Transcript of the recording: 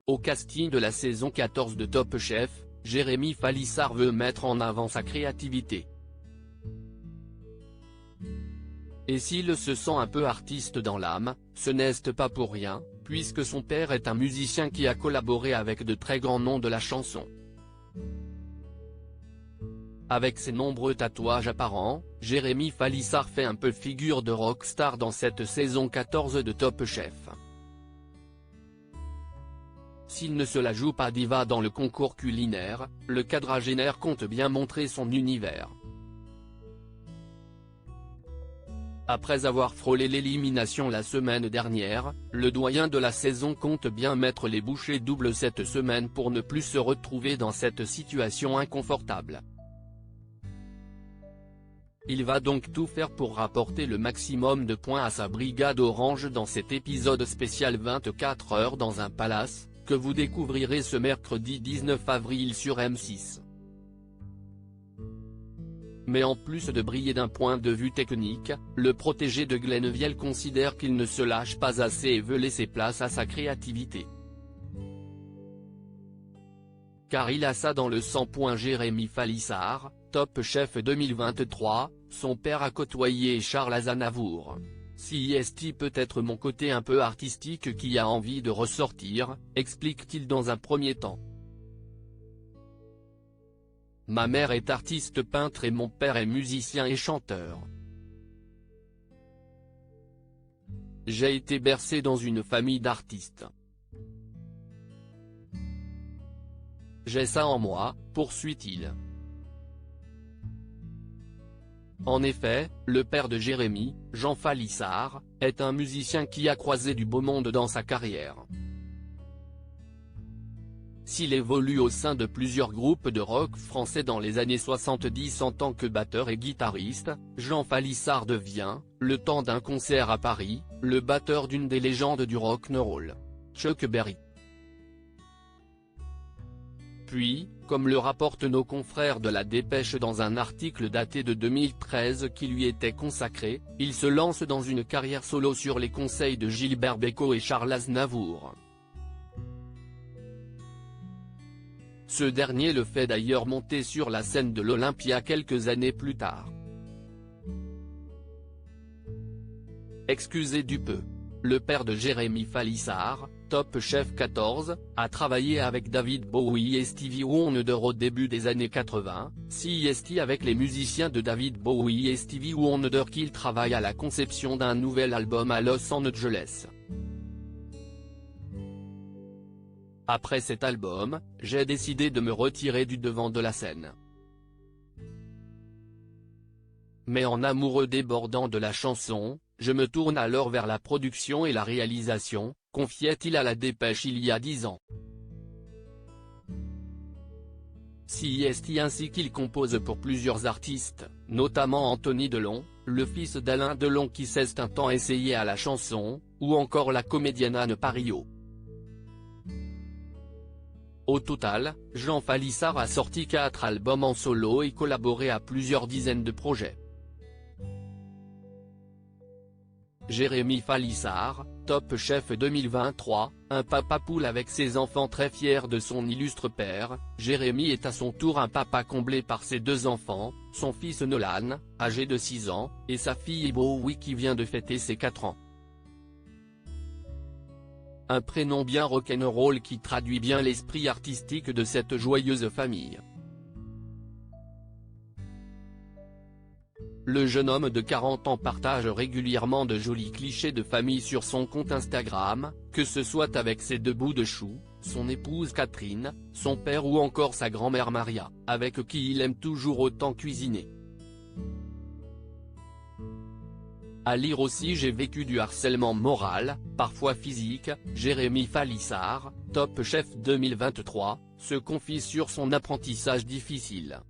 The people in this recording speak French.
Au casting de la saison 14 de Top Chef, Jérémy Falissard veut mettre en avant sa créativité. Et s'il se sent un peu artiste dans l'âme, ce n'est pas pour rien, puisque son père est un musicien qui a collaboré avec de très grands noms de la chanson. Avec ses nombreux tatouages apparents, Jérémy Falissard fait un peu figure de rockstar dans cette saison 14 de Top Chef. S'il ne se la joue pas diva dans le concours culinaire, le quadragénaire compte bien montrer son univers. Après avoir frôlé l'élimination la semaine dernière, le doyen de la saison compte bien mettre les bouchées doubles cette semaine pour ne plus se retrouver dans cette situation inconfortable. Il va donc tout faire pour rapporter le maximum de points à sa brigade orange dans cet épisode spécial 24 heures dans un palace, que vous découvrirez ce mercredi 19 avril sur M6. Mais en plus de briller d'un point de vue technique, le protégé de Glennevielle considère qu'il ne se lâche pas assez et veut laisser place à sa créativité. Car il a ça dans le sang. Jérémy Falissard, Top Chef 2023, son père a côtoyé Charles Aznavour. Si est peut-être mon côté un peu artistique qui a envie de ressortir, explique-t-il dans un premier temps. Ma mère est artiste peintre et mon père est musicien et chanteur. J'ai été bercé dans une famille d'artistes. J'ai ça en moi, poursuit-il. En effet, le père de Jérémy, Jean Falissard, est un musicien qui a croisé du beau monde dans sa carrière. S'il évolue au sein de plusieurs groupes de rock français dans les années 70 en tant que batteur et guitariste, Jean Falissard devient, le temps d'un concert à Paris, le batteur d'une des légendes du rock'n'roll, Chuck Berry. Puis, comme le rapportent nos confrères de La Dépêche dans un article daté de 2013 qui lui était consacré, il se lance dans une carrière solo sur les conseils de Gilbert Bécaud et Charles Aznavour. Ce dernier le fait d'ailleurs monter sur la scène de l'Olympia quelques années plus tard. Excusez du peu. Le père de Jérémy Falissard, Top Chef 14, a travaillé avec David Bowie et Stevie Wonder au début des années 80, c'est avec les musiciens de David Bowie et Stevie Wonder qu'il travaille à la conception d'un nouvel album à Los Angeles. Après cet album, j'ai décidé de me retirer du devant de la scène. Mais en amoureux débordant de la chanson, je me tourne alors vers la production et la réalisation, confiait-il à La Dépêche il y a 10 ans. C'est ainsi qu'il compose pour plusieurs artistes, notamment Anthony Delon, le fils d'Alain Delon qui s'est un temps essayé à la chanson, ou encore la comédienne Anne Parillo. Au total, Jean Falissard a sorti 4 albums en solo et collaboré à plusieurs dizaines de projets. Jérémy Falissard, Top Chef 2023, un papa poule avec ses enfants très fier de son illustre père. Jérémy est à son tour un papa comblé par ses 2 enfants, son fils Nolan, âgé de 6 ans, et sa fille Bowie qui vient de fêter ses 4 ans. Un prénom bien rock'n'roll qui traduit bien l'esprit artistique de cette joyeuse famille. Le jeune homme de 40 ans partage régulièrement de jolis clichés de famille sur son compte Instagram, que ce soit avec ses 2 bouts de chou, son épouse Catherine, son père ou encore sa grand-mère Maria, avec qui il aime toujours autant cuisiner. À lire aussi j'ai vécu du harcèlement moral, parfois physique. Jérémy Falissard, Top Chef 2023, se confie sur son apprentissage difficile.